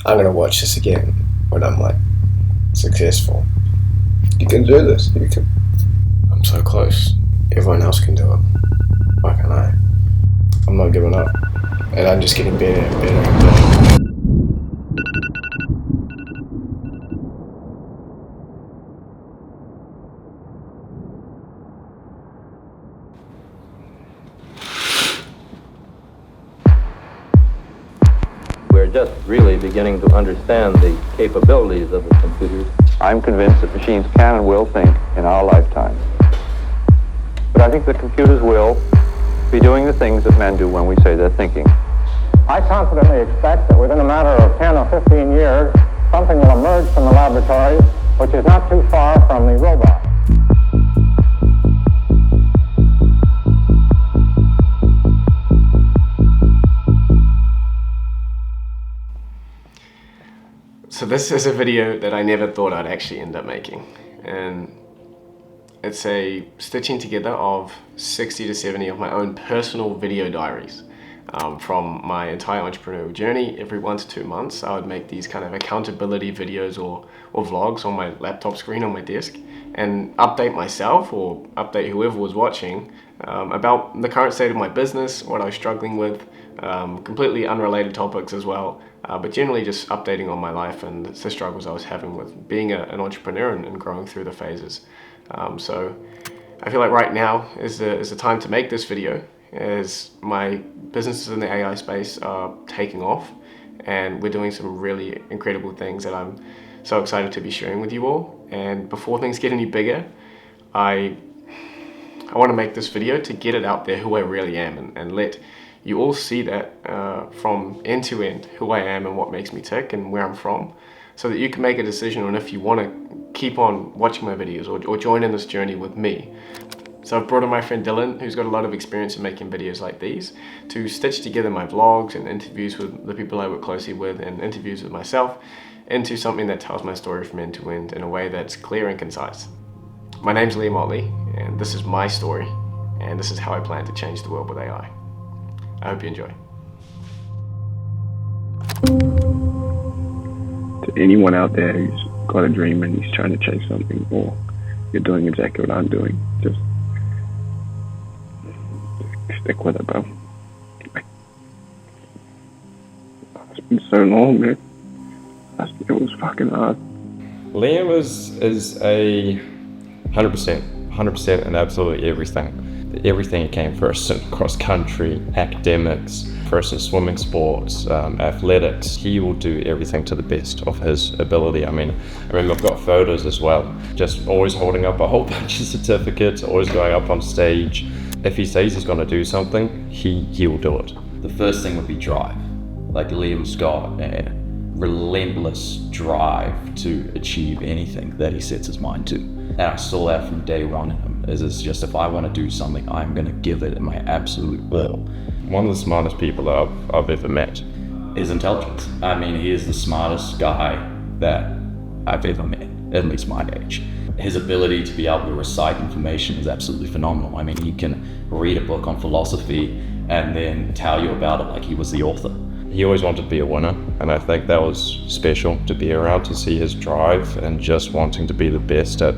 I'm gonna watch this again when I'm like successful. You can do this. You can. I'm so close. Everyone else can do it. Why can't I? I'm not giving up, and I'm just getting better and better and better. We're just really beginning to understand the capabilities of the computers. I'm convinced that machines can and will think in our lifetime. But I think that computers will be doing the things that men do when we say they're thinking. I confidently expect that within a matter of 10 or 15 years, something will emerge from the laboratory which is not too far from the robot. So this is a video that I never thought I'd actually end up making, and it's a stitching together of 60 to 70 of my own personal video diaries from my entire entrepreneurial journey. Every 1 to 2 months I would make these kind of accountability videos or vlogs on my laptop screen on my desk and update myself or update whoever was watching about the current state of my business, what I was struggling with, completely unrelated topics as well, but generally just updating on my life and the struggles I was having with being an entrepreneur and growing through the phases. So I feel like right now is the time to make this video, as my businesses in the AI space are taking off and we're doing some really incredible things that I'm so excited to be sharing with you all. And before things get any bigger, I want to make this video to get it out there who I really am and let you all see that from end to end, who I am and what makes me tick and where I'm from, so that you can make a decision on if you want to keep on watching my videos or join in this journey with me. So I've brought in my friend Dylan, who's got a lot of experience in making videos like these, to stitch together my vlogs and interviews with the people I work closely with and interviews with myself into something that tells my story from end to end in a way that's clear and concise. My name's Liam Ottley, and this is my story, and this is how I plan to change the world with AI. I hope you enjoy. To anyone out there who's got a dream and he's trying to chase something, or you're doing exactly what I'm doing, just stick with it, bro. It's been so long, man. It was fucking hard. Liam is a 100% in absolutely everything. Everything came first in cross country, academics, first in swimming sports, athletics. He will do everything to the best of his ability. I mean, I remember I've got photos as well, just always holding up a whole bunch of certificates, always going up on stage. If he says he's going to do something, he will do it. The first thing would be drive. Like, Liam's got a relentless drive to achieve anything that he sets his mind to. And I saw that from day one in him. It's just, if I want to do something, I'm going to give it my absolute will. One of the smartest people that I've ever met. His intelligence. I mean, he is the smartest guy that I've ever met, at least my age. His ability to be able to recite information is absolutely phenomenal. I mean, he can read a book on philosophy and then tell you about it like he was the author. He always wanted to be a winner, and I think that was special to be around, to see his drive and just wanting to be the best at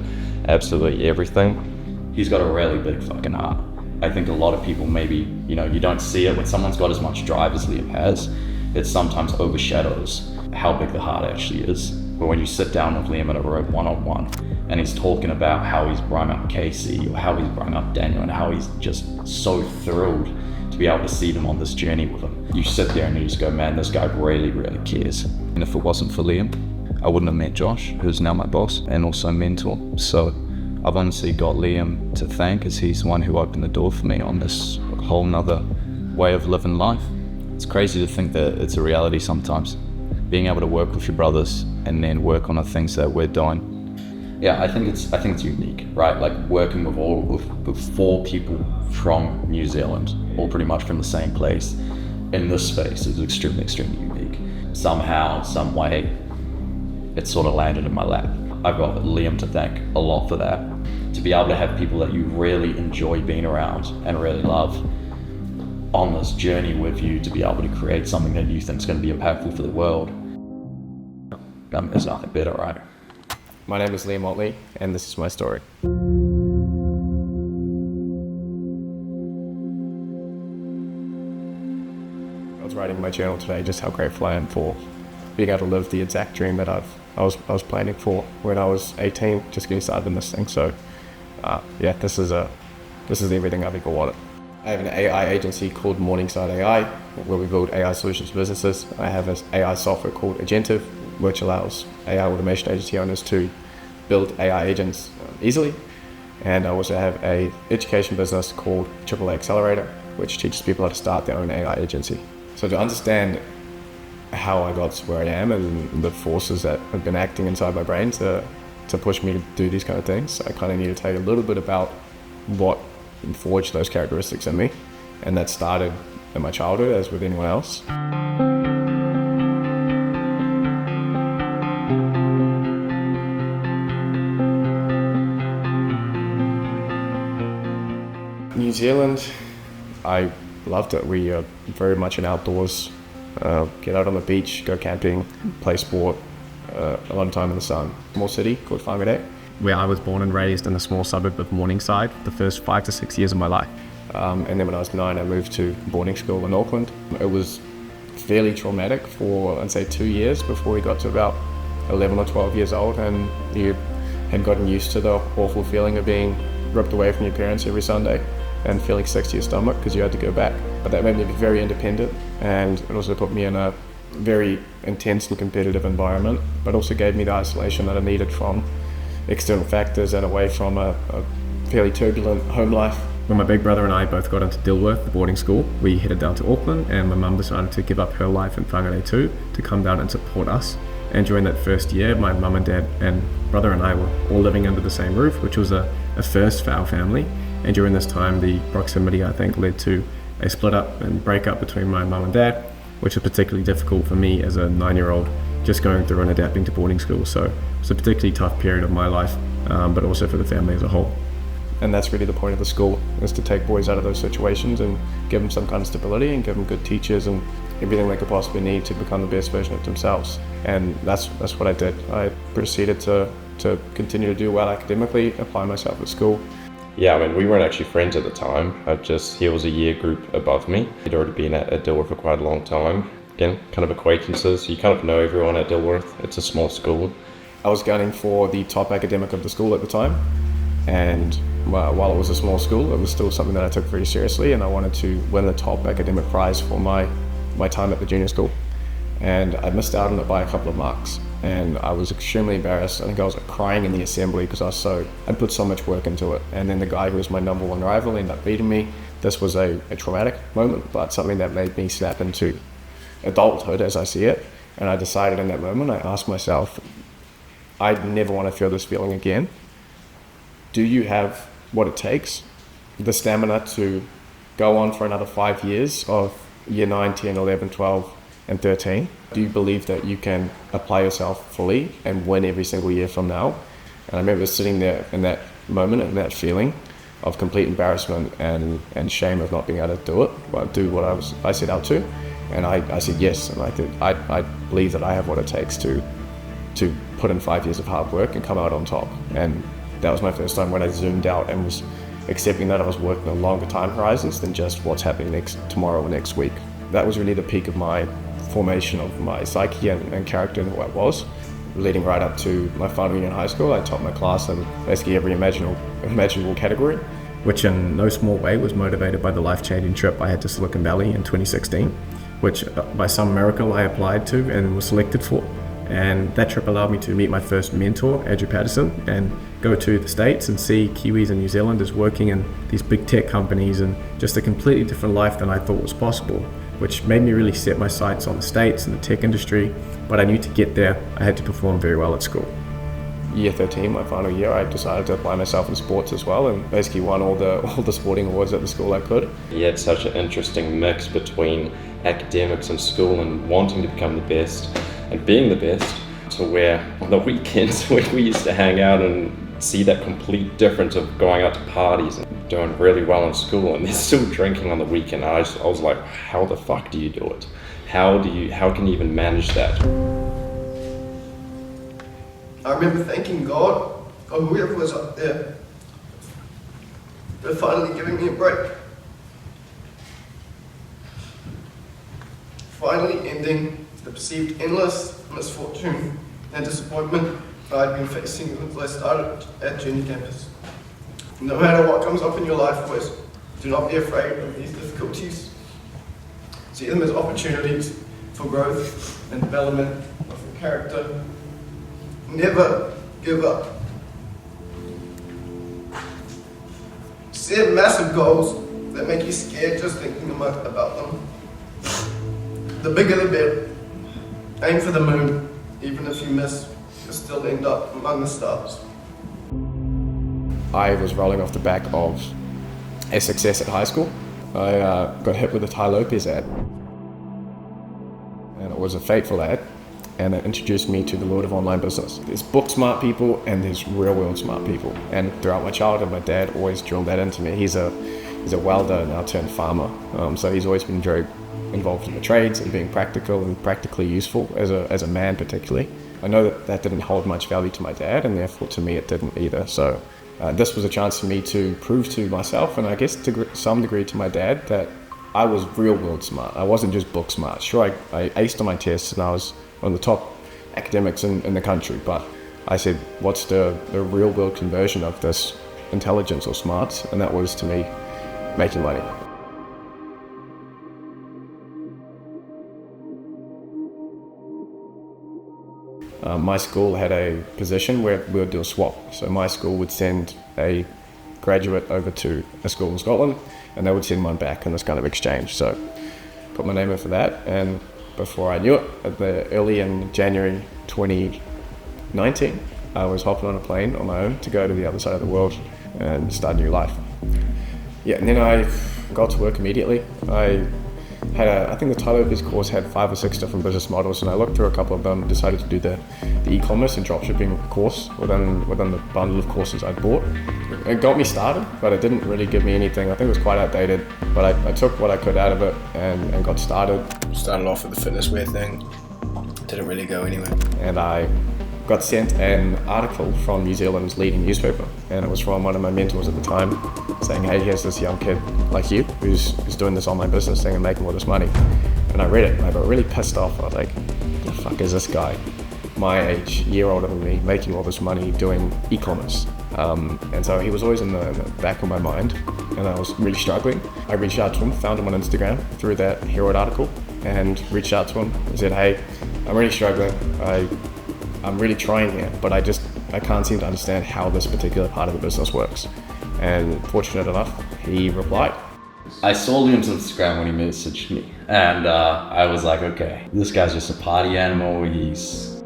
absolutely everything. He's got a really big fucking heart. I think a lot of people maybe, you don't see it when someone's got as much drive as Liam has. It sometimes overshadows how big the heart actually is. But when you sit down with Liam in a room one-on-one and he's talking about how he's brought up Casey or how he's brought up Daniel and how he's just so thrilled to be able to see them on this journey with him, you sit there and you just go, man, this guy really, really cares. And if it wasn't for Liam, I wouldn't have met Josh, who's now my boss and also mentor. So I've honestly got Liam to thank, as he's the one who opened the door for me on this whole nother way of living life. It's crazy to think that it's a reality sometimes. Being able to work with your brothers and then work on the things that we're doing. Yeah, I think it's unique, right? Like, working with 4 people from New Zealand, all pretty much from the same place, in this space is extremely, extremely unique. Somehow, some way, it sort of landed in my lap. I've got Liam to thank a lot for that. To be able to have people that you really enjoy being around and really love on this journey with you, to be able to create something that you think is going to be impactful for the world. There's nothing better, right? My name is Liam Ottley, and this is my story. I was writing in my journal today just how grateful I am for being able to live the exact dream that I was planning for when I was 18, just getting started in this thing. So, this is everything I've ever wanted. I have an AI agency called Morningside AI, where we build AI solutions for businesses. I have an AI software called Agentive, which allows AI automation agency owners to build AI agents easily. And I also have an education business called AAA Accelerator, which teaches people how to start their own AI agency. So to understand how I got to where I am and the forces that have been acting inside my brain to push me to do these kind of things, I kind of need to tell you a little bit about what forged those characteristics in me. And that started in my childhood, as with anyone else. New Zealand, I loved it. We are very much an outdoors, get out on the beach, go camping, play sport, a lot of time in the sun. Small city called Whangarei, where I was born and raised in a small suburb of Morningside the first 5 to 6 years of my life. And then when I was 9, I moved to boarding school in Auckland. It was fairly traumatic for, I'd say, 2 years before we got to about 11 or 12 years old, and you had gotten used to the awful feeling of being ripped away from your parents every Sunday and feeling sick to your stomach because you had to go back. But that made me very independent, and it also put me in a very intense and competitive environment, but also gave me the isolation that I needed from external factors and away from a fairly turbulent home life. When my big brother and I both got into Dilworth, the boarding school, we headed down to Auckland, and my mum decided to give up her life in Whangarei too to come down and support us. And during that first year, my mum and dad and brother and I were all living under the same roof, which was a first for our family. And during this time, the proximity, I think, led to a split up and break up between my mum and dad, which was particularly difficult for me as a 9-year-old just going through and adapting to boarding school. So it was a particularly tough period of my life, but also for the family as a whole. And that's really the point of the school, is to take boys out of those situations and give them some kind of stability and give them good teachers and everything they could possibly need to become the best version of themselves. And that's what I did. I proceeded to continue to do well academically, apply myself at school. Yeah, I mean, we weren't actually friends at the time. He was a year group above me. He'd already been at Dilworth for quite a long time. Again, kind of acquaintances. You kind of know everyone at Dilworth. It's a small school. I was gunning for the top academic of the school at the time. And while it was a small school, it was still something that I took very seriously, and I wanted to win the top academic prize for my time at the junior school. And I missed out on it by a couple of marks. And I was extremely embarrassed. I think I was crying in the assembly because I'd put so much work into it. And then the guy who was my number one rival ended up beating me. This was a traumatic moment, but something that made me snap into adulthood as I see it. And I decided in that moment, I asked myself, I never want to feel this feeling again. Do you have what it takes, the stamina to go on for another 5 years of year 9, 10, 11, 12, and 13? Do you believe that you can apply yourself fully and win every single year from now? And I remember sitting there in that moment and that feeling of complete embarrassment and shame of not being able to do what I set out to. And I said yes, and I believe that I have what it takes to put in 5 years of hard work and come out on top. And that was my first time when I zoomed out and was accepting that I was working on longer time horizons than just what's happening tomorrow or next week. That was really the peak of my formation of my psyche and character and who I was. Leading right up to my final year in high school, I topped my class in basically every imaginable category, which in no small way was motivated by the life-changing trip I had to Silicon Valley in 2016, which by some miracle I applied to and was selected for. And that trip allowed me to meet my first mentor, Andrew Patterson, and go to the States and see Kiwis and New Zealanders working in these big tech companies and just a completely different life than I thought was possible, which made me really set my sights on the States and the tech industry. But I knew to get there, I had to perform very well at school. Year 13, my final year, I decided to apply myself in sports as well, and basically won all the sporting awards at the school I could. He had such an interesting mix between academics and school and wanting to become the best and being the best, to where on the weekends when we used to hang out and see that complete difference of going out to parties and doing really well in school and they're still drinking on the weekend. I was like, how the fuck do you do it? How can you even manage that? I remember thanking God or whoever was up there for finally giving me a break. Finally ending the perceived endless misfortune and disappointment I'd been facing since I started at junior campus. No matter what comes up in your life, boys, do not be afraid of these difficulties. See them as opportunities for growth and development of your character. Never give up. Set massive goals that make you scared just thinking about them. The bigger the better. Aim for the moon. Even if you miss, you'll still end up among the stars. I was rolling off the back of a success at high school. I got hit with a Tai Lopez ad. And it was a fateful ad. And it introduced me to the world of online business. There's book smart people and there's real world smart people. And throughout my childhood, my dad always drilled that into me. He's a welder now turned farmer. So he's always been very involved in the trades and being practical and practically useful as a man particularly. I know that didn't hold much value to my dad, and therefore to me it didn't either. So this was a chance for me to prove to myself, and I guess to some degree to my dad, that I was real world smart. I wasn't just book smart. Sure, I aced on my tests and I was one of the top academics in the country, but I said, what's the real world conversion of this intelligence or smarts? And that was to me making money. My school had a position where we would do a swap. So my school would send a graduate over to a school in Scotland, and they would send one back in this kind of exchange. So put my name in for that, and before I knew it, early in January 2019, I was hopping on a plane on my own to go to the other side of the world and start a new life. Yeah, and then I got to work immediately. I think the Tai Lopez course had 5 or 6 different business models, and I looked through a couple of them, decided to do the e-commerce and dropshipping course within the bundle of courses I'd bought. It got me started, but it didn't really give me anything. I think it was quite outdated, but I took what I could out of it and got started. Started off with the fitness wear thing, didn't really go anywhere. And I got sent an article from New Zealand's leading newspaper, and it was from one of my mentors at the time, saying, hey, here's this young kid like you who's doing this online business thing and making all this money. And I read it and I got really pissed off. I was like, the fuck is this guy, my age, year older than me, making all this money doing e-commerce? And so he was always in the back of my mind, and I was really struggling. I reached out to him, found him on Instagram through that Herald article, and reached out to him and said, hey, I'm really struggling. I'm really trying here, but I can't seem to understand how this particular part of the business works. And fortunate enough, he replied. I saw Liam's Instagram when he messaged me, and I was like, okay, this guy's just a party animal. He's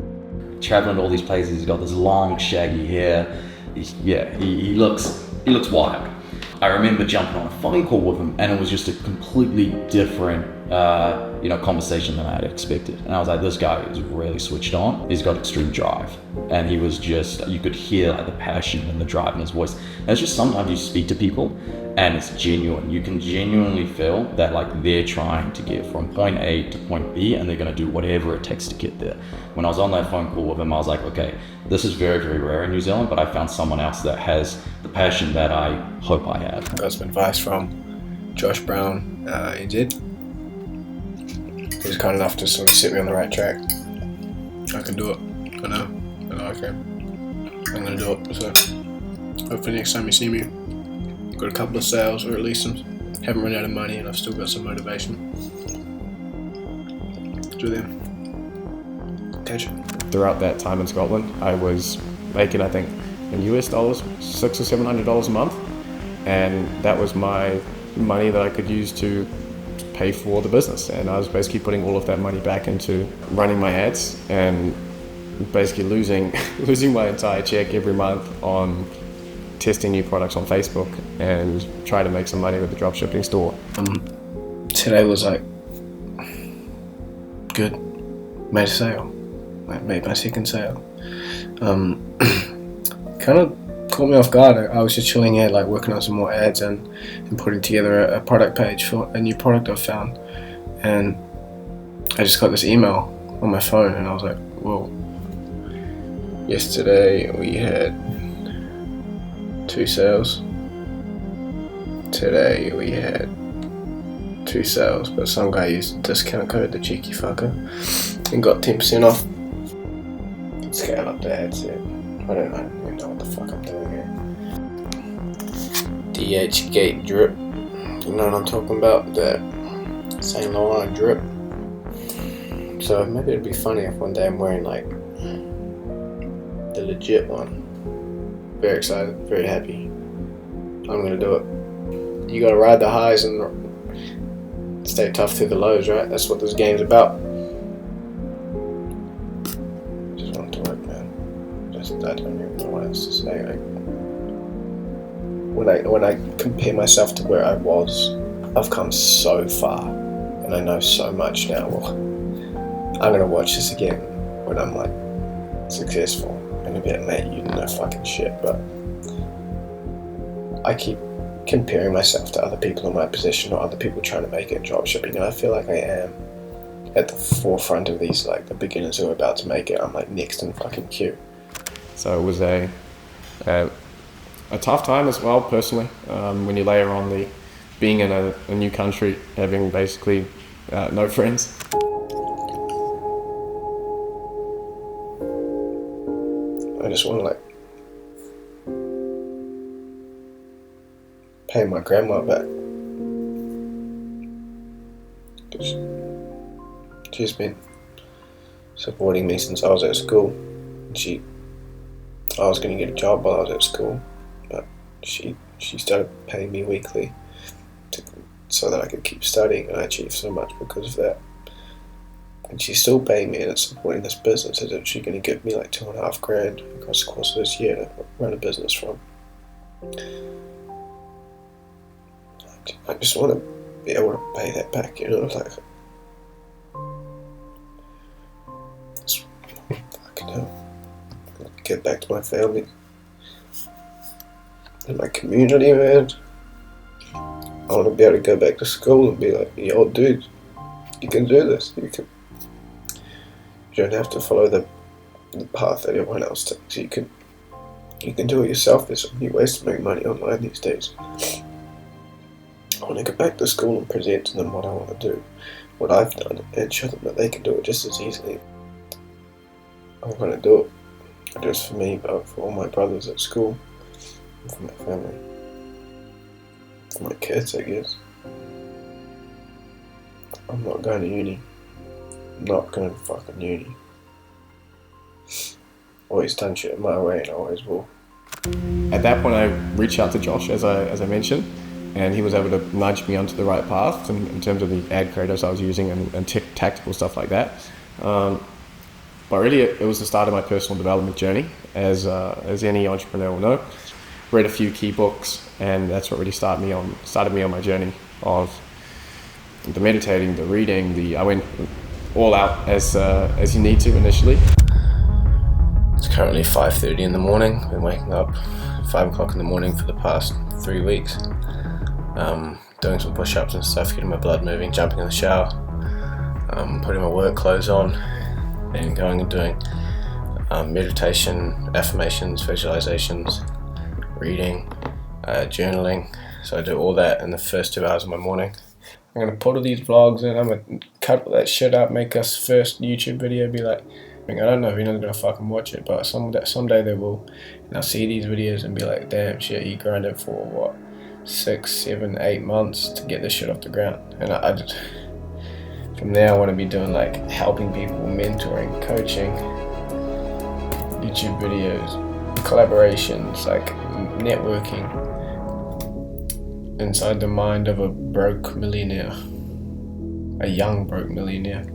traveling to all these places. He's got this long, shaggy hair. He looks wild. I remember jumping on a phone call with him, and it was just a completely different conversation than I had expected. And I was like, this guy is really switched on. He's got extreme drive. And he was just, you could hear like the passion and the drive in his voice. And it's just sometimes you speak to people and it's genuine. You can genuinely feel that like they're trying to get from point A to point B, and they're gonna do whatever it takes to get there. When I was on that phone call with him, I was like, okay, this is very, very rare in New Zealand, but I found someone else that has the passion that I hope I have. Got some advice from Josh Brown, NZ. He was kind enough to sort of set me on the right track. I can do it. I know I can. I'm gonna do it. So hopefully next time you see me, I've got a couple of sales, or at least haven't run out of money, and I've still got some motivation. Do them. Catch you. Throughout that time in Scotland, I was making, I think, in US dollars, $600 or $700 a month, and that was my money that I could use to pay for the business. And I was basically putting all of that money back into running my ads and basically losing my entire check every month on testing new products on Facebook and trying to make some money with the dropshipping store. Today was like good. Made a sale. I made my second sale. Kind of caught me off guard. I was just chilling here, like working on some more ads and putting together a product page for a new product I've found, and I just got this email on my phone, and I was like, whoa, Yesterday we had 2 sales. Today we had 2 sales, but some guy used a discount code, the cheeky fucker, and got 10% off. Scale up the headset. I don't even know what the fuck I'm doing here. DH Gate drip. You know what I'm talking about? That Saint Laurent drip. So maybe it'd be funny if one day I'm wearing like the legit one. Very excited, very happy. I'm gonna do it. You gotta ride the highs and stay tough through the lows, right? That's what this game's about. Just want it to work, man. I don't even know what else to say. When I compare myself to where I was, I've come so far, and I know so much now. Well, I'm gonna watch this again when I'm like successful. I'm gonna be like, mate, you know fucking shit, but I keep comparing myself to other people in my position or other people trying to make it in dropshipping, and I feel like I am at the forefront of these, like the beginners who are about to make it. I'm like next in fucking queue. So it was a tough time as well, personally, when you layer on the being in a new country, having basically no friends. I just want to like pay my grandma back. She's been supporting me since I was at school. I was going to get a job while I was at school, but she started paying me weekly so that I could keep studying, and I achieved so much because of that. And she's still paying me, and it's supporting this business. Is that she's going to give me like $2,500 across the course of this year to run a business from. I just want to be able to pay that back, you know, like fucking hell. Get back to my family and my community, man. I want to be able to go back to school and be like, yo, dude, you can do this. You don't have to follow the path that everyone else takes. You can do it yourself. There's so many ways to make money online these days. I want to go back to school and present to them what I want to do, what I've done, and show them that they can do it just as easily. I'm going to do it. Not just for me, but for all my brothers at school, and for my family, for my kids, I guess. I'm not going to uni. I'm not going to fucking uni. Always done shit my way, and I always will. At that point, I reached out to Josh, as I mentioned, and he was able to nudge me onto the right path in terms of the ad creatives I was using and tactical stuff like that. But really, it was the start of my personal development journey, as any entrepreneur will know. Read a few key books, and that's what really started me on my journey of the meditating, the reading. I went all out as you need to initially. It's currently 5:30 in the morning. I've been waking up 5 o'clock in the morning for the past 3 weeks. Doing some push-ups and stuff, getting my blood moving, jumping in the shower, putting my work clothes on, and going and doing meditation, affirmations, visualizations, reading, journaling. So I do all that in the first 2 hours of my morning. I'm going to put all these vlogs in, I'm going to cut all that shit up, make us first YouTube video, be like, I don't know if anyone's going to fucking watch it, but someday they will. And I'll see these videos and be like, damn shit, he grinded for what, 6, 7, 8 months to get this shit off the ground. And I just, from there I want to be doing like helping people, mentoring, coaching, YouTube videos, collaborations, like networking inside the mind of a broke millionaire, a young broke millionaire.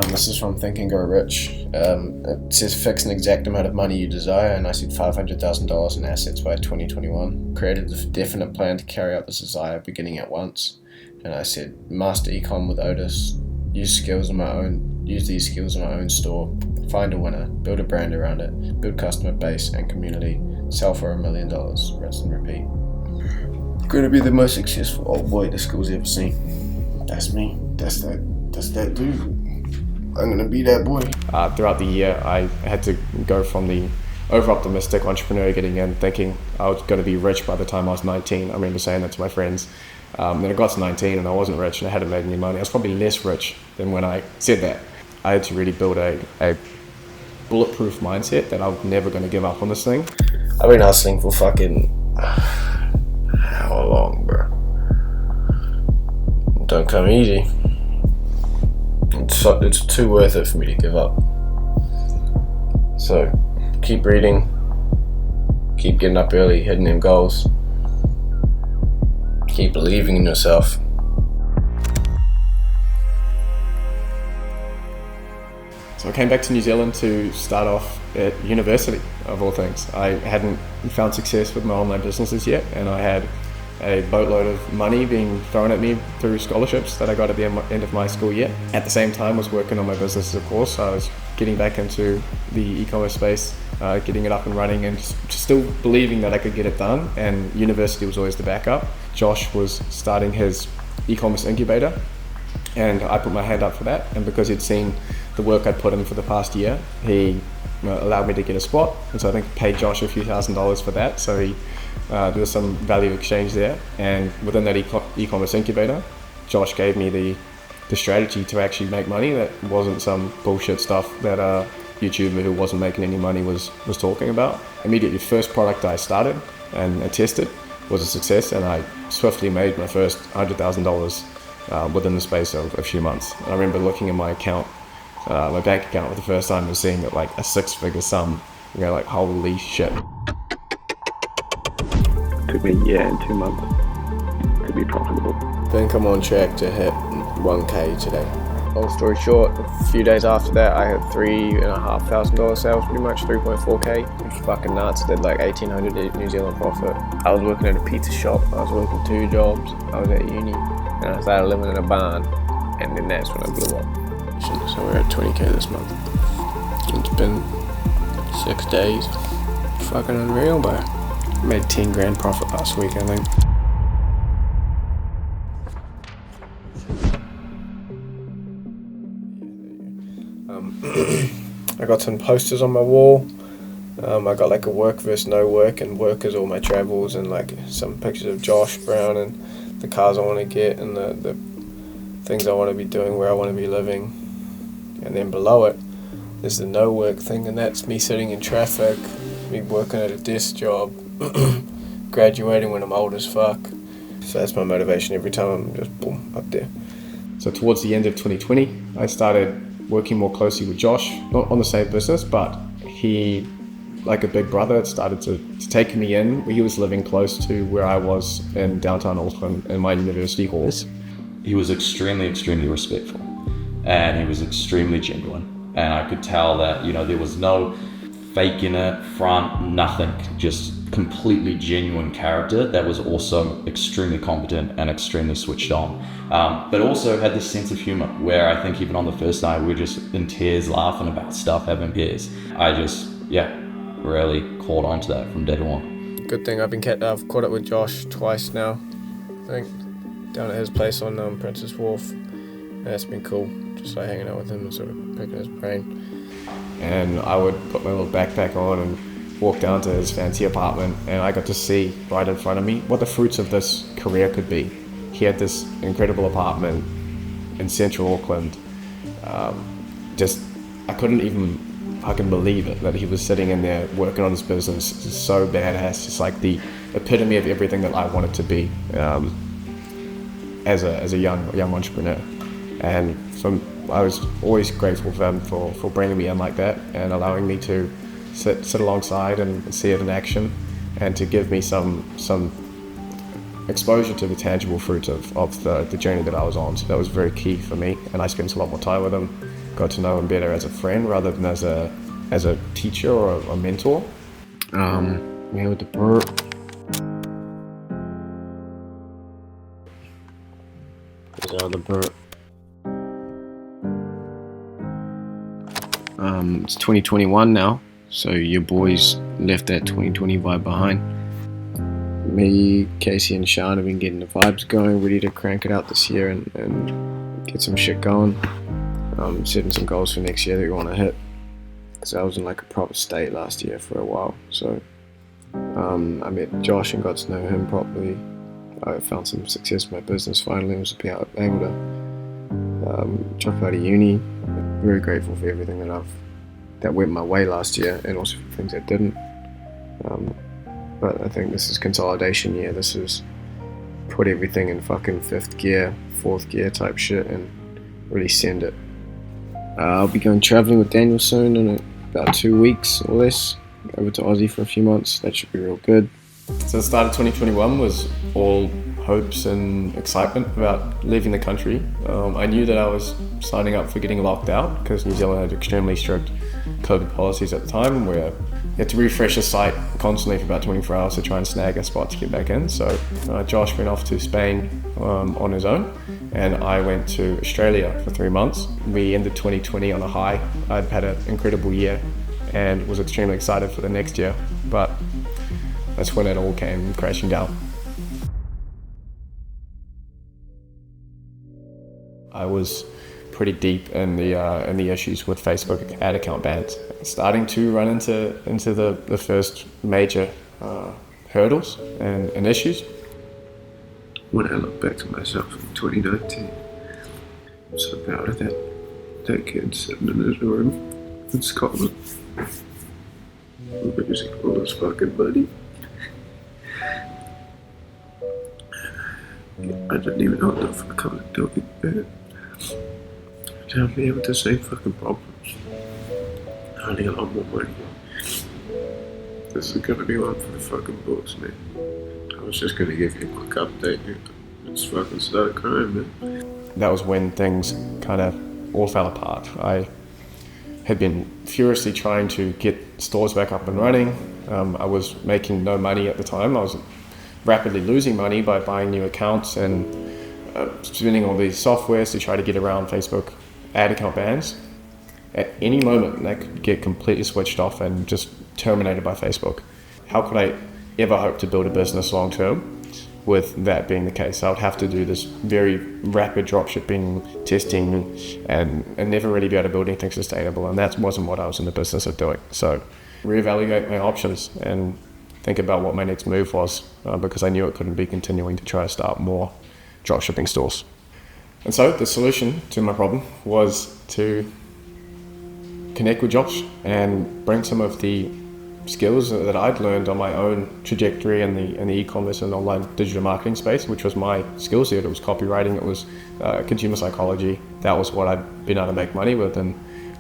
This is from Think and Grow Rich. It says fix an exact amount of money you desire, and I said $500,000 in assets by 2021. Created a definite plan to carry out this desire beginning at once. And I said master ecom with Otis, use these skills in my own store, find a winner, build a brand around it, build customer base and community, sell for $1 million, rinse and repeat. Gonna be the most successful old boy the school's ever seen. That's me. That's that dude. I'm gonna be that boy. Throughout the year, I had to go from the over-optimistic entrepreneur getting in, thinking I was going to be rich by the time I was 19. I remember saying that to my friends. Then I got to 19 and I wasn't rich and I hadn't made any money. I was probably less rich than when I said that. I had to really build a bulletproof mindset that I was never going to give up on this thing. I've been hustling for fucking how long, bro? Don't come easy. It's too worth it for me to give up. So keep reading, keep getting up early, hitting them goals, keep believing in yourself. So I came back to New Zealand to start off at university, of all things. I hadn't found success with my online businesses yet, and I had a boatload of money being thrown at me through scholarships that I got at the end of my school year. At the same time, I was working on my businesses, of course. I was getting back into the e-commerce space, getting it up and running, and just still believing that I could get it done, and university was always the backup. Josh was starting his e-commerce incubator, and I put my hand up for that, and because he'd seen the work I'd put in for the past year, he allowed me to get a spot, and so I think paid Josh a few $1,000s for that, so there was some value exchange there, and within that e-commerce incubator, Josh gave me the strategy to actually make money that wasn't some bullshit stuff that a YouTuber who wasn't making any money was talking about. Immediately, the first product I started and I tested was a success, and I swiftly made my first $100,000 within the space of a few months. I remember looking at my account, my bank account for the first time and seeing that like a 6-figure sum, like holy shit. Took me a year and 2 months to be profitable. I think I'm on track to hit 1K today. Long story short, a few days after that, I had $3,500 sales, pretty much 3.4K. It was fucking nuts. I did like 1,800 New Zealand profit. I was working at a pizza shop. I was working 2 jobs. I was at uni, and I started living in a barn, and then that's when I blew up. So we're at 20K this month. It's been 6 days. Fucking unreal, bro. Made 10 grand profit last week, I think. I got some posters on my wall. I got like a work versus no work, and work is all my travels and like some pictures of Josh Brown and the cars I want to get and the things I want to be doing, where I want to be living. And then below it, there's the no work thing, and that's me sitting in traffic, me working at a desk job, graduating when I'm old as fuck. So that's my motivation every time. I'm just boom, up there. So towards the end of 2020, I started working more closely with Josh, not on the same business, but he, like a big brother, started to take me in. He was living close to where I was in downtown Auckland in my university halls. He was extremely respectful, and he was extremely genuine. And I could tell that, there was no faking it, front, nothing, just completely genuine character that was also extremely competent and extremely switched on. But also had this sense of humor where I think even on the first night we were just in tears laughing about stuff, having beers. I just, really caught on to that from day one. Good thing I've caught up with Josh twice now, I think, down at his place on Princess Wharf. And that's been cool, just like hanging out with him and sort of picking his brain. And I would put my little backpack on and walk down to his fancy apartment, and I got to see right in front of me what the fruits of this career could be. He had this incredible apartment in central Auckland. I couldn't even fucking believe it that he was sitting in there working on his business. It's so badass. It's like the epitome of everything that I wanted to be as a young entrepreneur. And I was always grateful for him for bringing me in like that and allowing me to sit alongside and see it in action, and to give me some exposure to the tangible fruits of the journey that I was on. So that was very key for me, and I spent a lot more time with him, got to know him better as a friend rather than as a teacher or a mentor. With the burp. There's another burp. It's 2021 now, so your boys left that 2020 vibe behind. Me, Casey and Sean have been getting the vibes going, ready to crank it out this year and get some shit going. setting some goals for next year that we want to hit, because I was in like a proper state last year for a while. So I met Josh and got to know him properly. I found some success with my business finally. I was able to drop out of uni. Very grateful for everything that went my way last year, and also for things that didn't. But I think this is consolidation year. This is put everything in fucking 5th gear, 4th gear type shit and really send it. I'll be going travelling with Daniel soon in about 2 weeks or less, over to Aussie for a few months. That should be real good. So the start of 2021 was all hopes and excitement about leaving the country. I knew that I was signing up for getting locked out because New Zealand had extremely strict COVID policies at the time, where you had to refresh the site constantly for about 24 hours to try and snag a spot to get back in. So Josh went off to Spain on his own, and I went to Australia for 3 months. We ended 2020 on a high. I'd had an incredible year and was extremely excited for the next year, but that's when it all came crashing down. I was pretty deep in the issues with Facebook ad account bans, starting to run into the first major hurdles and issues. When I look back to myself in 2019, I'm so proud of that kid sitting in his room in Scotland, losing all his fucking money. I didn't even know enough for coming and doing it. Down here with the same fucking problems. Earning a lot more money. This is gonna be one for the fucking books, man. I was just gonna give you a quick update. It's fucking started crying, man. That was when things kind of all fell apart. I had been furiously trying to get stores back up and running. I was making no money at the time. I was rapidly losing money by buying new accounts and spending all these softwares to try to get around Facebook ad account bans. At any moment, that could get completely switched off and just terminated by Facebook. How could I ever hope to build a business long term with that being the case? I would have to do this very rapid dropshipping, testing, and never really be able to build anything sustainable, and that wasn't what I was in the business of doing. So reevaluate my options and think about what my next move was, because I knew it couldn't be continuing to try to start more dropshipping stores. And so the solution to my problem was to connect with Josh and bring some of the skills that I'd learned on my own trajectory in the e-commerce and online digital marketing space, which was my skill set. It was copywriting, it was consumer psychology. That was what I'd been able to make money with, and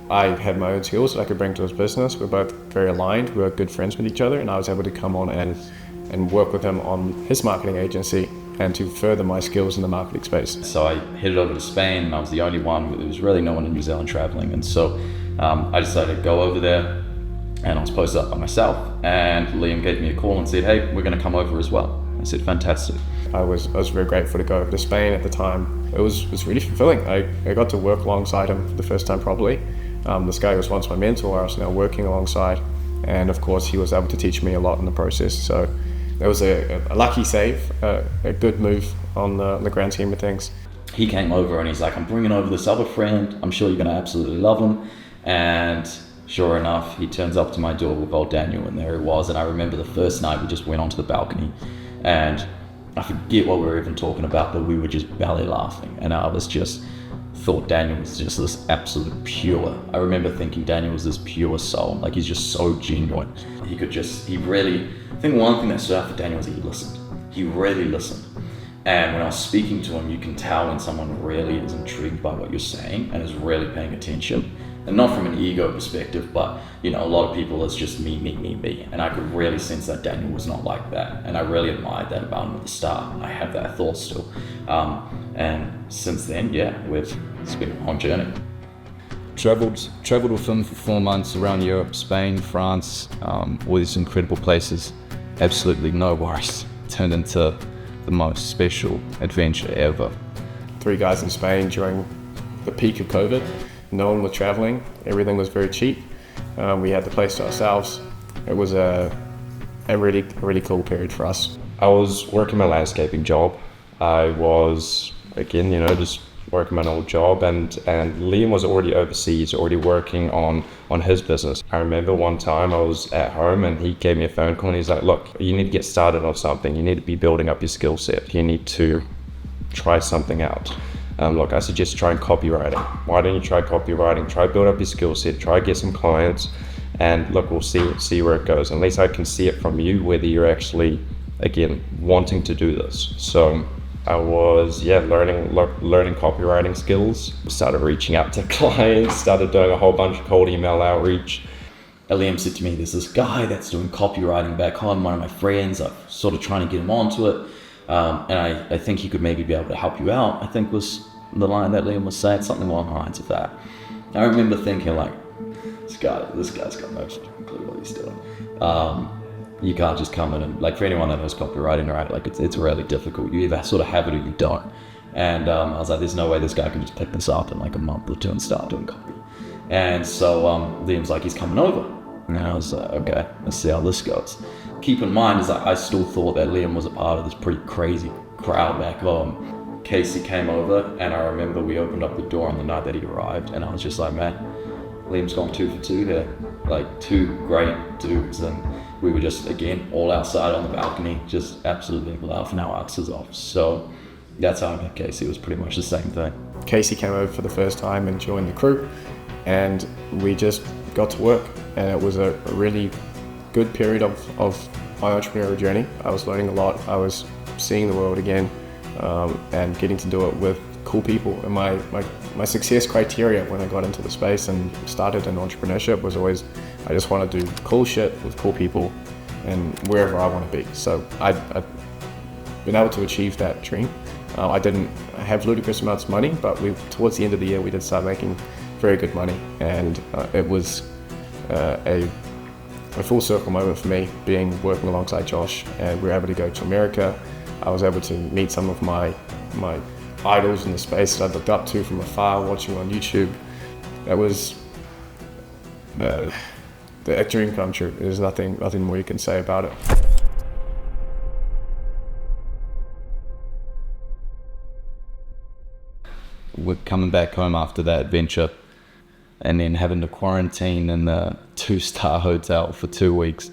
I had my own skills that I could bring to his business. We're both very aligned, we were good friends with each other, and I was able to come on and work with him on his marketing agency and to further my skills in the marketing space. So I headed over to Spain, and I was the only one. There was really no one in New Zealand traveling, and so I decided to go over there, and I was posted up by myself, and Liam gave me a call and said, hey, we're going to come over as well. I said, fantastic. I was very grateful to go over to Spain at the time. It was really fulfilling. I got to work alongside him for the first time properly. This guy was once my mentor, I was now working alongside, and of course he was able to teach me a lot in the process. So it was a lucky save, a good move on the grand scheme of things. He came over and he's like, I'm bringing over this other friend. I'm sure you're going to absolutely love him. And sure enough, he turns up to my door with old Daniel, and there he was. And I remember the first night we just went onto the balcony, and I forget what we were even talking about, but we were just belly laughing. And I was just thought Daniel was just this absolute pure. I remember thinking Daniel was this pure soul. Like, he's just so genuine. I think one thing that stood out for Daniel was he listened. He really listened. And when I was speaking to him, you can tell when someone really is intrigued by what you're saying and is really paying attention. And not from an ego perspective, but a lot of people, it's just me. And I could really sense that Daniel was not like that. And I really admired that about him at the start. I have that thought still. And since then, it's been a long journey. Traveled with him for 4 months around Europe, Spain, France, all these incredible places. Absolutely no worries. Turned into the most special adventure ever. 3 guys in Spain during the peak of COVID. No one was traveling. Everything was very cheap. We had the place to ourselves. It was a really cool period for us. I was working my landscaping job. I was, again, just working my old job, and Liam was already overseas, already working on his business. I remember one time I was at home and he gave me a phone call and he's like, look, you need to get started on something. You need to be building up your skill set. You need to try something out. Look, I suggest trying copywriting. Why don't you try copywriting? Try build up your skill set, try get some clients, and look, we'll see where it goes. At least I can see it from you, whether you're actually, again, wanting to do this. So I was, learning copywriting skills, started reaching out to clients, started doing a whole bunch of cold email outreach. Liam said to me, there's this guy that's doing copywriting back home, one of my friends. I'm sort of trying to get him onto it. And I think he could maybe be able to help you out, I think was the line that Liam was saying, something along the lines of that. I remember thinking like, this guy's got no clue what he's doing. You can't just come in and, like, for anyone that knows copywriting, right, like it's really difficult. You either sort of have it or you don't. And I was like, there's no way this guy can just pick this up in like a month or two and start doing copy. And so Liam's like, he's coming over. And I was like, okay, let's see how this goes. Keep in mind is that I still thought that Liam was a part of this pretty crazy crowd back home. Casey came over and I remember we opened up the door on the night that he arrived and I was just like, man, Liam's gone 2 for 2 here. Like, 2 great dudes, and we were just, again, all outside on the balcony, just absolutely laughing our asses off. So that's how I met Casey. It was pretty much the same thing. Casey came over for the first time and joined the crew, and we just got to work, and it was a really good period of my entrepreneurial journey. I was learning a lot. I was seeing the world again, and getting to do it with cool people. And my success criteria when I got into the space and started in entrepreneurship was always, I just want to do cool shit with cool people and wherever I want to be. So I've been able to achieve that dream. I didn't have ludicrous amounts of money, but towards the end of the year we did start making very good money, and it was a full circle moment for me, working alongside Josh, and we were able to go to America. I was able to meet some of my idols in the space that I looked up to from afar, watching on YouTube. That was a dream come true. There's nothing more you can say about it. We're coming back home after that adventure and then having to quarantine in the 2-star hotel for 2 weeks.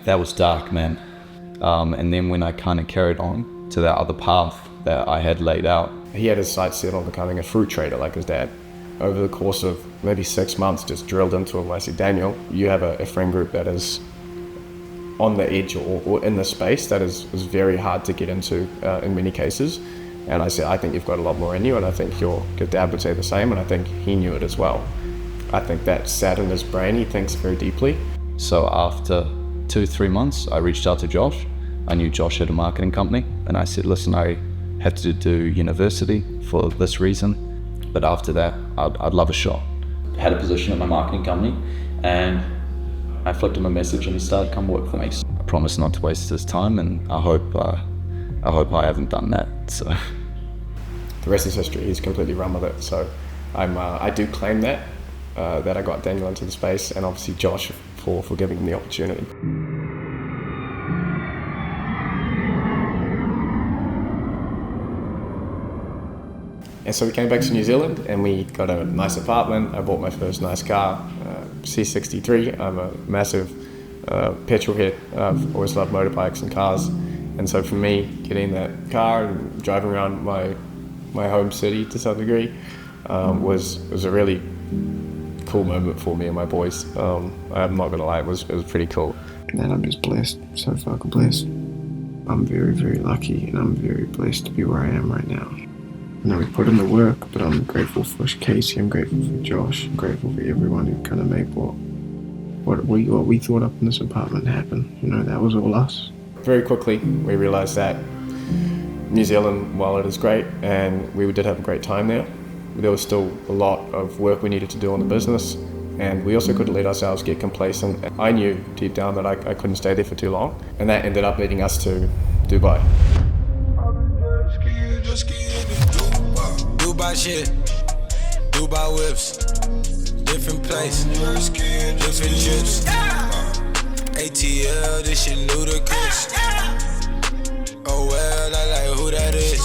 That was dark, man. And then when I kind of carried on to that other path that I had laid out. He had his sights set on becoming a fruit trader like his dad. Over the course of maybe 6 months, just drilled into him. I said, Daniel, you have a friend group that is on the edge or in the space that is very hard to get into in many cases. And I said, I think you've got a lot more in you, and I think your dad would say the same, and I think he knew it as well. I think that sat in his brain. He thinks very deeply. So after 2-3 months, I reached out to Josh. I knew Josh had a marketing company, and I said, listen, I had to do university for this reason, but after that, I'd love a shot. I had a position at my marketing company, and I flicked him a message and he started to come work for me. I promised not to waste his time, and I hope I haven't done that. So the rest is history. He's completely run with it. So I do claim that I got Daniel into the space, and obviously Josh for giving him the opportunity. And so we came back to New Zealand and we got a nice apartment. I bought my first nice car, C63. I'm a massive petrol head. I've always loved motorbikes and cars. And so for me, getting that car and driving around my home city to some degree was a really cool moment for me and my boys. I'm not gonna lie, it was pretty cool. Man, I'm just blessed, so fucking blessed. I'm very, very lucky, and I'm very blessed to be where I am right now. I know we put in the work, but I'm grateful for Casey, I'm grateful for Josh, I'm grateful for everyone who kind of made what we thought up in this apartment happen. You know, that was all us. Very quickly, we realized that New Zealand, while it is great, and we did have a great time there was still a lot of work we needed to do on the business, and we also couldn't let ourselves get complacent. I knew deep down that I couldn't stay there for too long, and that ended up leading us to Dubai. Dubai shit, Dubai whips, different place, different trips. ATL, this shit ludicrous. Oh well, I like who that is.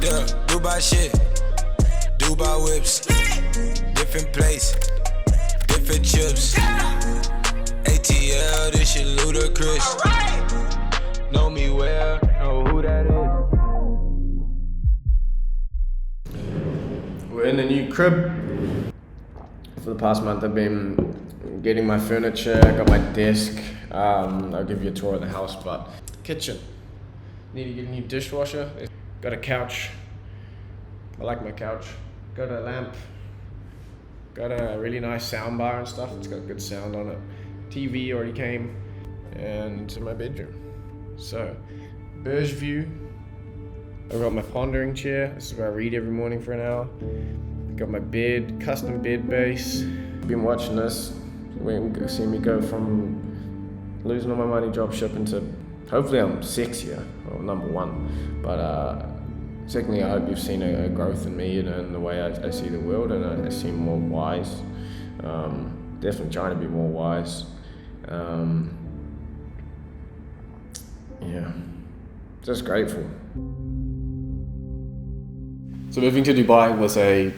Yeah, Dubai shit. Dubai whips, different place, different chips. ATL, this shit ludicrous. Know me well, know who that is. We're in the new crib. For the past month I've been getting my furniture, got my desk. I'll give you a tour of the house, but kitchen. Need to get a new dishwasher. Got a couch. I like my couch. Got a lamp. Got a really nice sound bar and stuff. It's got good sound on it. TV already came. And into my bedroom. So, Burj view. I've got my pondering chair. This is where I read every morning for an hour. Got my bed, custom bed base. Been watching this. See me go from losing all my money drop shipping to hopefully I'm sexier, or number one. But secondly, I hope you've seen a growth in me and in the way I see the world, and I seem more wise. Definitely trying to be more wise. Yeah, just grateful. So moving to Dubai was a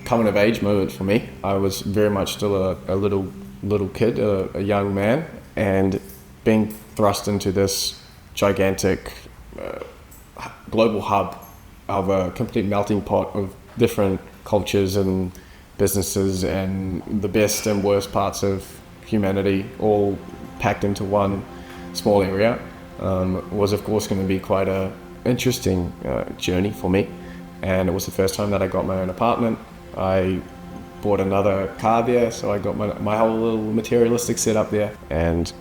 coming of age moment for me. I was very much still a little kid, a young man, and being thrust into this gigantic global hub of a complete melting pot of different cultures and businesses and the best and worst parts of humanity all packed into one small area was of course going to be quite a interesting journey for me. And it was the first time that I got my own apartment. I bought another car there, so I got my whole little materialistic setup there, and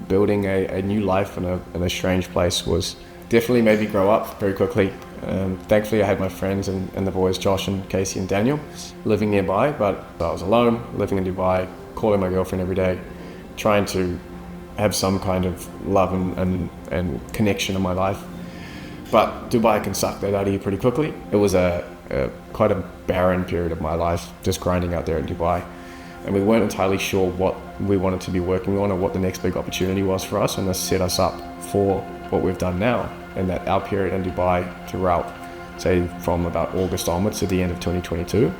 building a new life in a strange place was definitely made me grow up very quickly. Thankfully I had my friends and the boys, Josh and Casey and Daniel, living nearby, but I was alone, living in Dubai, calling my girlfriend every day, trying to have some kind of love and connection in my life. But Dubai can suck that out of you pretty quickly. It was quite a barren period of my life, just grinding out there in Dubai. And we weren't entirely sure what we wanted to be working on or what the next big opportunity was for us, and this set us up for what we've done now. And that our period in Dubai throughout, say from about August onwards to the end of 2022,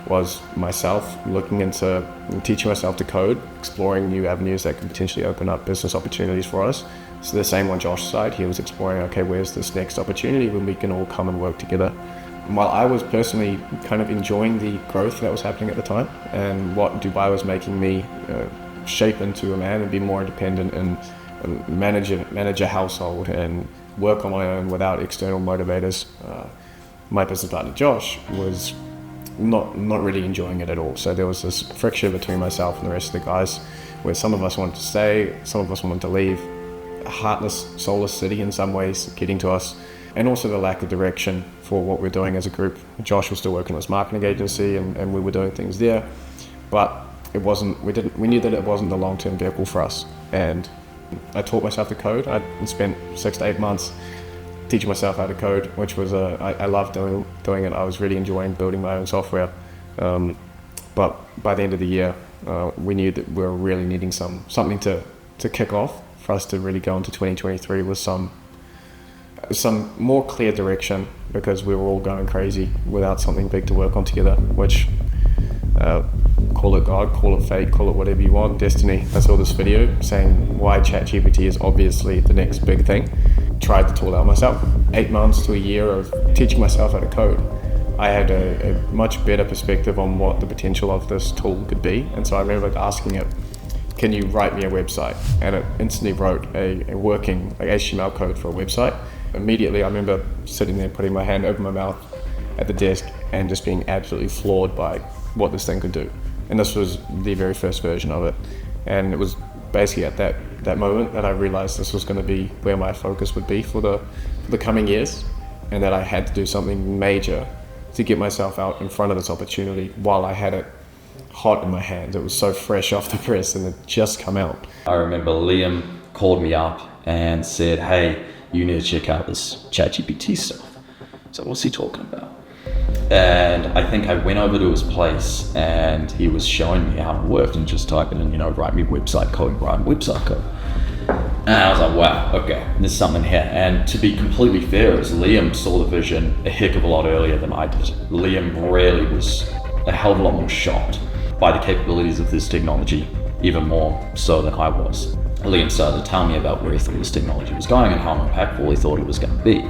was myself looking into teaching myself to code, exploring new avenues that could potentially open up business opportunities for us. So the same on Josh's side, he was exploring, okay, where's this next opportunity when we can all come and work together. And while I was personally kind of enjoying the growth that was happening at the time and what Dubai was making me shape into a man and be more independent and manage a household and work on my own without external motivators, my business partner Josh was not really enjoying it at all. So there was this friction between myself and the rest of the guys where some of us wanted to stay, some of us wanted to leave. A heartless, soulless city in some ways getting to us, and also the lack of direction for what we're doing as a group. Josh was still working on his marketing agency and we were doing things there, but it wasn't, we knew that it wasn't the long-term vehicle for us. And I taught myself to code. I spent 6 to 8 months teaching myself how to code, which was I loved doing it. I was really enjoying building my own software. But by the end of the year, we knew that we were really needing something to kick off for us to really go into 2023 with some more clear direction, because we were all going crazy without something big to work on together, which call it God, call it fate, call it whatever you want, destiny. I saw this video saying why ChatGPT is obviously the next big thing. Tried the tool out myself. 8 months to a year of teaching myself how to code. I had a much better perspective on what the potential of this tool could be, and so I remember asking it, can you write me a website? And it instantly wrote a working HTML code for a website. Immediately I remember sitting there putting my hand over my mouth at the desk and just being absolutely floored by what this thing could do. And this was the very first version of it. And it was basically at that moment that I realized this was going to be where my focus would be for the coming years, and that I had to do something major to get myself out in front of this opportunity while I had it hot in my hands. It was so fresh off the press and it just come out. I remember Liam called me up and said, hey, you need to check out this ChatGPT stuff. So what's he talking about? And I think I went over to his place and he was showing me how it worked and just typing in, write me website code, write website code. And I was like, wow, okay, there's something here. And to be completely fair, is Liam saw the vision a heck of a lot earlier than I did. Liam really was a hell of a lot more shocked by the capabilities of this technology, even more so than I was. Liam started to tell me about where he thought this technology was going and how impactful he thought it was going to be.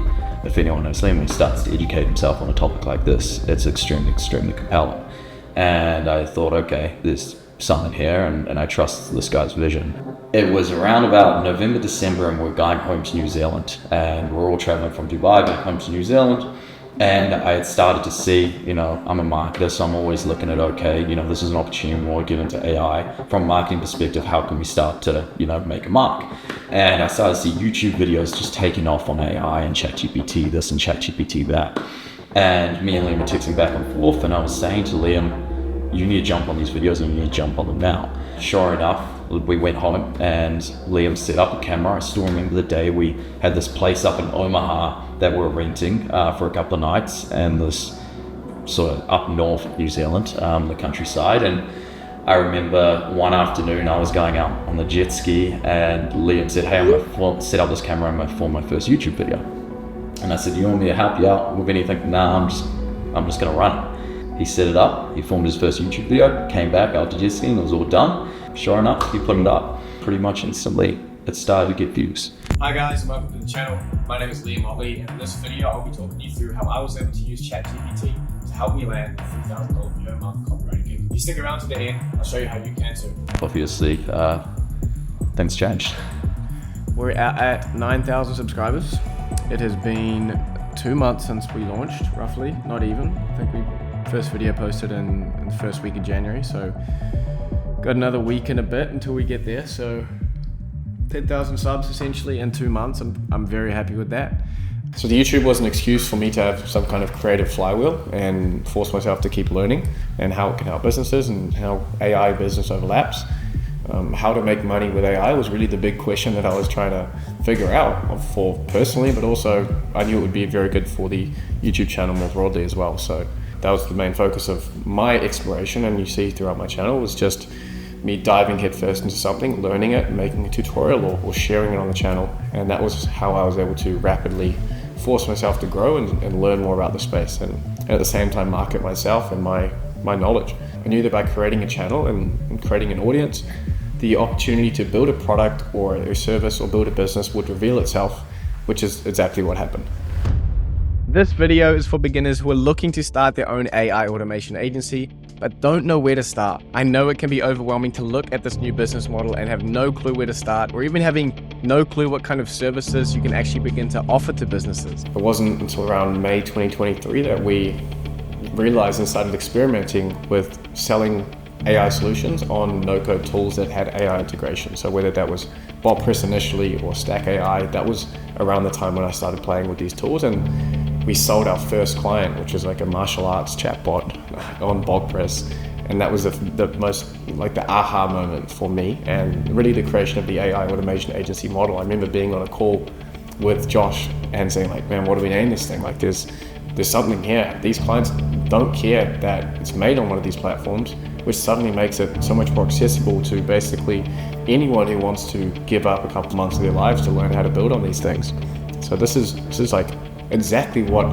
If anyone knows Liam, when he starts to educate himself on a topic like this, it's extremely, extremely compelling. And I thought, okay, there's something here, and I trust this guy's vision. It was around about November, December, and we're going home to New Zealand, and we're all traveling from Dubai back home to New Zealand. And I had started to see, I'm a marketer, so I'm always looking at, okay, this is an opportunity more to get into AI. From a marketing perspective, how can we start to, make a mark? And I started to see YouTube videos just taking off on AI and ChatGPT this and ChatGPT that. And me and Liam were texting back and forth, and I was saying to Liam, you need to jump on these videos and you need to jump on them now. Sure enough, we went home and Liam set up a camera. I still remember the day we had this place up in Omaha that we're renting for a couple of nights, and this sort of up north New Zealand, the countryside. And I remember one afternoon I was going out on the jet ski and Liam said, hey, I'm gonna set up this camera, I'm gonna film my first YouTube video. And I said, you want me to help you out with anything? Nah, I'm just gonna run it. He set it up, he filmed his first YouTube video, came back after jet skiing, it was all done. Sure enough, he put it up. Pretty much instantly, it started to get views. Hi guys, and welcome to the channel. My name is Liam Ottley, and in this video I'll be talking you through how I was able to use ChatGPT to help me land a $3,000 per month copywriting gig. If you stick around to the end, I'll show you how you can too. Obviously, things changed. We're at 9,000 subscribers. It has been 2 months since we launched, roughly, not even. I think we first video posted in the first week of January, so got another week and a bit until we get there. So 10,000 subs essentially in 2 months. I'm very happy with that. So the YouTube was an excuse for me to have some kind of creative flywheel and force myself to keep learning and how it can help businesses and how AI business overlaps. How to make money with AI was really the big question that I was trying to figure out for personally, but also I knew it would be very good for the YouTube channel more broadly as well. So that was the main focus of my exploration, and you see throughout my channel was just me diving headfirst into something, learning it, making a tutorial or sharing it on the channel. And that was how I was able to rapidly force myself to grow and learn more about the space, and at the same time market myself and my knowledge. I knew that by creating a channel and creating an audience, the opportunity to build a product or a service or build a business would reveal itself, which is exactly what happened. This video is for beginners who are looking to start their own AI automation agency, but don't know where to start. I know it can be overwhelming to look at this new business model and have no clue where to start, or even having no clue what kind of services you can actually begin to offer to businesses. It wasn't until around May 2023 that we realized and started experimenting with selling AI solutions on no-code tools that had AI integration. So whether that was BotPress initially or Stack AI, that was around the time when I started playing with these tools. And we sold our first client, which is like a martial arts chatbot on BotPress. And that was the most, like the aha moment for me, and really the creation of the AI automation agency model. I remember being on a call with Josh and saying like, man, what do we name this thing? Like there's something here. These clients don't care that it's made on one of these platforms, which suddenly makes it so much more accessible to basically anyone who wants to give up a couple months of their lives to learn how to build on these things. So this is like exactly what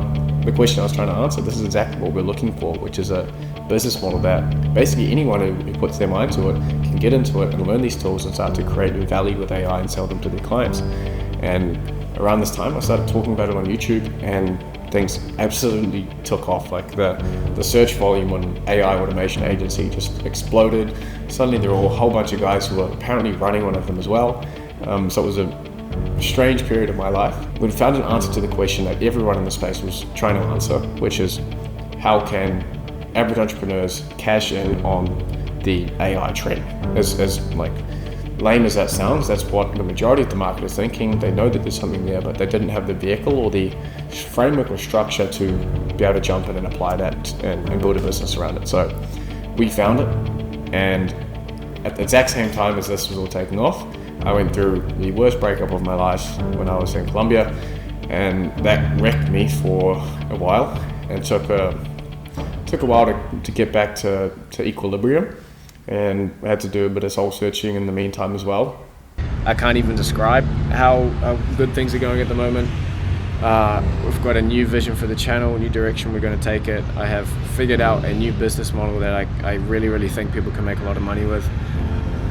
the question I was trying to answer. This is exactly what we're looking for, which is a business model that basically anyone who puts their mind to it can get into it and learn these tools and start to create new value with AI and sell them to their clients. And around this time, I started talking about it on YouTube, and things absolutely took off. Like the search volume on AI automation agency just exploded. Suddenly there were a whole bunch of guys who were apparently running one of them as well. So it was a strange period of my life. We found an answer to the question that everyone in the space was trying to answer, which is how can average entrepreneurs cash in on the AI trend? As like lame as that sounds, that's what the majority of the market is thinking. They know that there's something there, but they didn't have the vehicle or the framework or structure to be able to jump in and apply that and build a business around it. So we found it, and at the exact same time as this was all taking off, I went through the worst breakup of my life when I was in Colombia, and that wrecked me for a while, and took a while to get back to equilibrium. And I had to do a bit of soul searching in the meantime as well. I can't even describe how good things are going at the moment. We've got a new vision for the channel, a new direction we're going to take it. I have figured out a new business model that I really think people can make a lot of money with.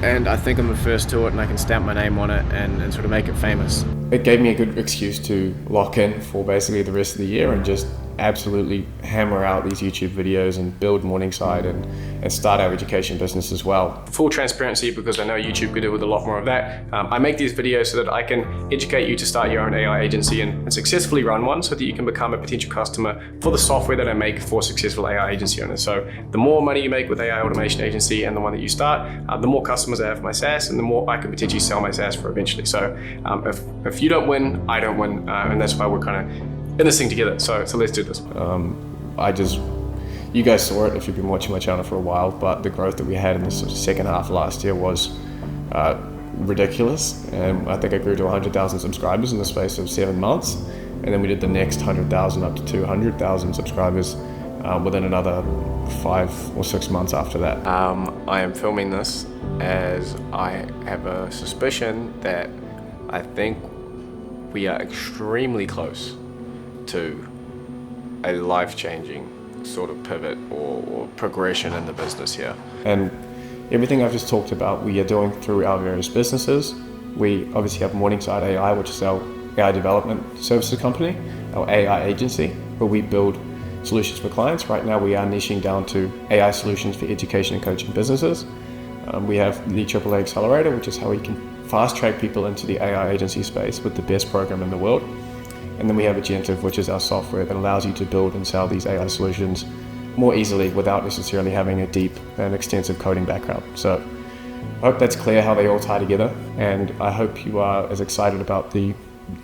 And I think I'm the first to it, and I can stamp my name on it and sort of make it famous. It gave me a good excuse to lock in for basically the rest of the year and just absolutely hammer out these YouTube videos and build Morningside and start our education business as well. Full transparency, because I know YouTube could do with a lot more of that. I make these videos so that I can educate you to start your own AI agency and successfully run one so that you can become a potential customer for the software that I make for successful AI agency owners. So the more money you make with AI automation agency and the one that you start, the more customers I have for my SaaS and the more I can potentially sell my SaaS for eventually. So if you don't win, I don't win, and that's why we're kind of in this thing together. So let's do this. You guys saw it if you've been watching my channel for a while, but the growth that we had in the sort of second half of last year was ridiculous. And I think I grew to 100,000 subscribers in the space of 7 months. And then we did the next 100,000 up to 200,000 subscribers within another 5 or 6 months after that. I am filming this as I have a suspicion that I think we are extremely close to a life-changing sort of pivot or progression in the business here. And everything I've just talked about, we are doing through our various businesses. We obviously have Morningside AI, which is our AI development services company, our AI agency, where we build solutions for clients. Right now we are niching down to AI solutions for education and coaching businesses. We have the AAA Accelerator, which is how we can fast-track people into the AI agency space with the best program in the world. And then we have Agentive, which is our software that allows you to build and sell these AI solutions more easily without necessarily having a deep and extensive coding background. So I hope that's clear how they all tie together, and I hope you are as excited about the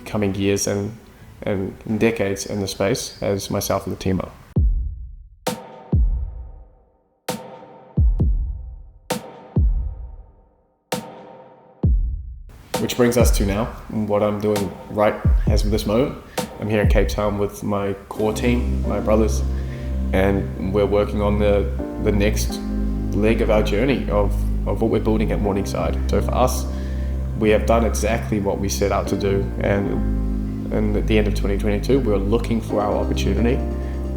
coming years and decades in the space as myself and the team are. Which brings us to now, what I'm doing right as of this moment. I'm here in Cape Town with my core team, my brothers, and we're working on the next leg of our journey of what we're building at Morningside. So for us, we have done exactly what we set out to do, and at the end of 2022, we were looking for our opportunity,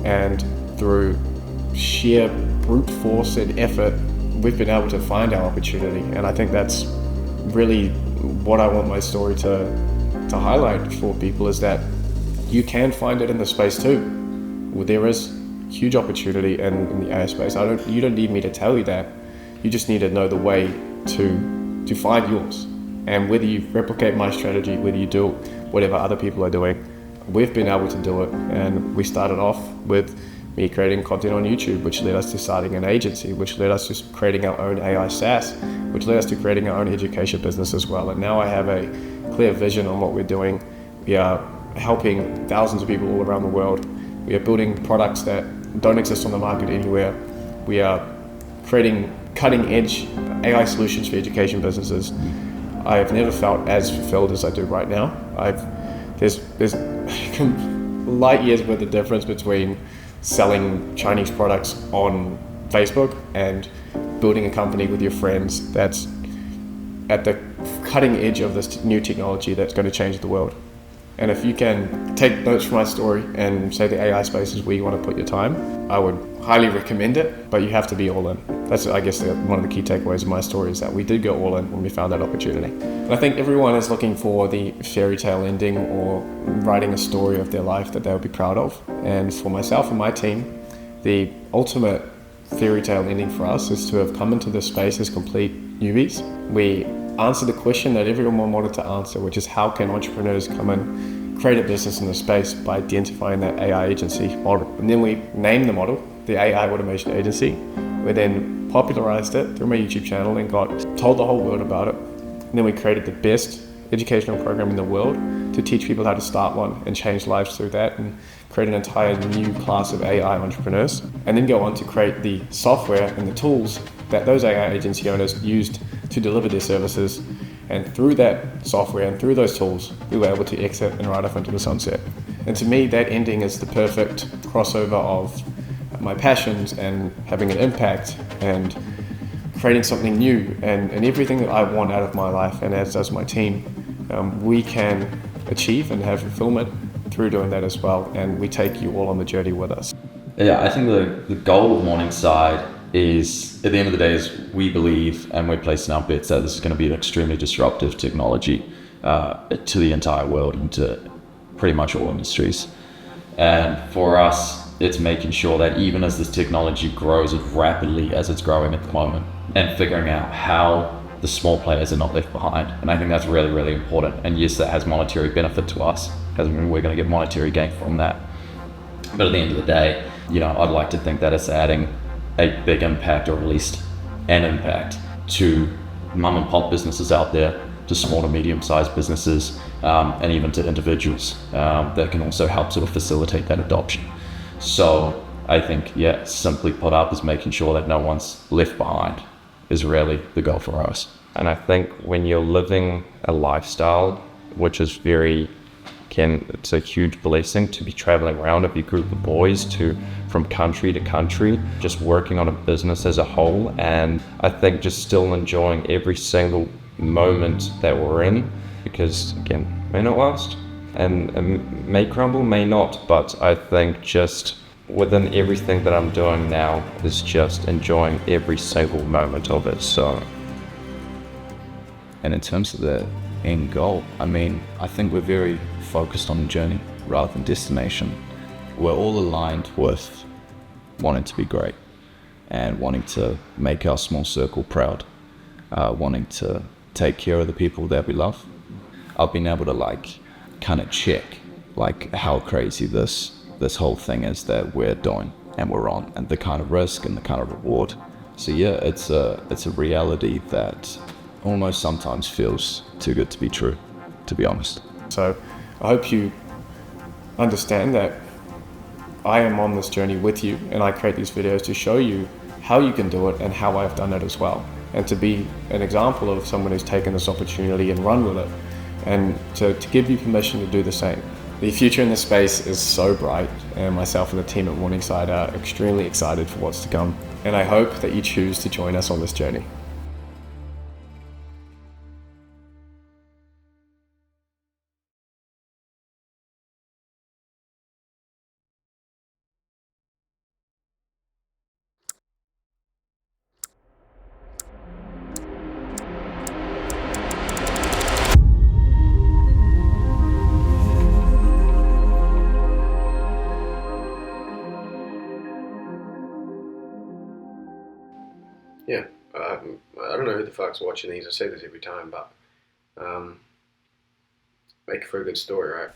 and through sheer brute force and effort, we've been able to find our opportunity. And I think that's really what I want my story to highlight for people, is that you can find it in the space too. Well, there is huge opportunity in the AI space. You don't need me to tell you that. You just need to know the way to find yours. And whether you replicate my strategy, whether you do whatever other people are doing, we've been able to do it. And we started off with me creating content on YouTube, which led us to starting an agency, which led us to creating our own AI SaaS, which led us to creating our own education business as well. And now I have a clear vision on what we're doing. We are helping thousands of people all around the world. We are building products that don't exist on the market anywhere. We are creating cutting-edge AI solutions for education businesses. I have never felt as fulfilled as I do right now. There's light years worth of difference between selling Chinese products on Facebook and building a company with your friends that's at the cutting edge of this new technology that's going to change the world. And if you can take notes from my story and say the AI space is where you want to put your time, I would highly recommend it, but you have to be all in. That's, I guess, one of the key takeaways of my story, is that we did go all in when we found that opportunity. And I think everyone is looking for the fairy tale ending or writing a story of their life that they would be proud of. And for myself and my team, the ultimate fairy tale ending for us is to have come into this space as complete newbies. We answered the question that everyone wanted to answer, which is how can entrepreneurs come and create a business in the space by identifying that AI agency model. And then we named the model the AI Automation Agency. We then popularized it through my YouTube channel and told the whole world about it. And then we created the best educational program in the world to teach people how to start one and change lives through that, and create an entire new class of AI entrepreneurs, and then go on to create the software and the tools that those AI agency owners used to deliver their services. And through that software and through those tools, we were able to exit and ride off into the sunset. And to me, that ending is the perfect crossover of my passions and having an impact and creating something new, and everything that I want out of my life, and as does my team, we can achieve and have fulfillment through doing that as well, and we take you all on the journey with us. Yeah, I think the goal of Morningside is, at the end of the day, is we believe and we're placing our bets that this is going to be an extremely disruptive technology to the entire world and to pretty much all industries. And for us, it's making sure that even as this technology grows as rapidly as it's growing at the moment, and figuring out how the small players are not left behind. And I think that's really, really important. And yes, that has monetary benefit to us, because we're going to get monetary gain from that. But at the end of the day, I'd like to think that it's adding a big impact, or at least an impact, to mum and pop businesses out there, to small to medium-sized businesses, and even to individuals that can also help sort of facilitate that adoption. So I think, simply put up, is making sure that no one's left behind is really the goal for us. And I think when you're living a lifestyle, which is it's a huge blessing to be traveling around with a group of boys from country to country, just working on a business as a whole. And I think just still enjoying every single moment that we're in, because again, may not last and may crumble, may not, but I think just within everything that I'm doing now is just enjoying every single moment of it. So, and in terms of the end goal, I think we're very focused on the journey rather than destination. We're all aligned with wanting to be great and wanting to make our small circle proud, wanting to take care of the people that we love. I've been able to kind of check how crazy this whole thing is that we're doing and we're on, and the kind of risk and the kind of reward. So it's a reality that almost sometimes feels too good to be true, to be honest. So I hope you understand that I am on this journey with you, and I create these videos to show you how you can do it and how I've done it as well, and to be an example of someone who's taken this opportunity and run with it, and to give you permission to do the same. The future in this space is so bright, and myself and the team at Morningside are extremely excited for what's to come, and I hope that you choose to join us on this journey. Yeah, I don't know who the fuck's watching these. I say this every time, but make for a good story, right?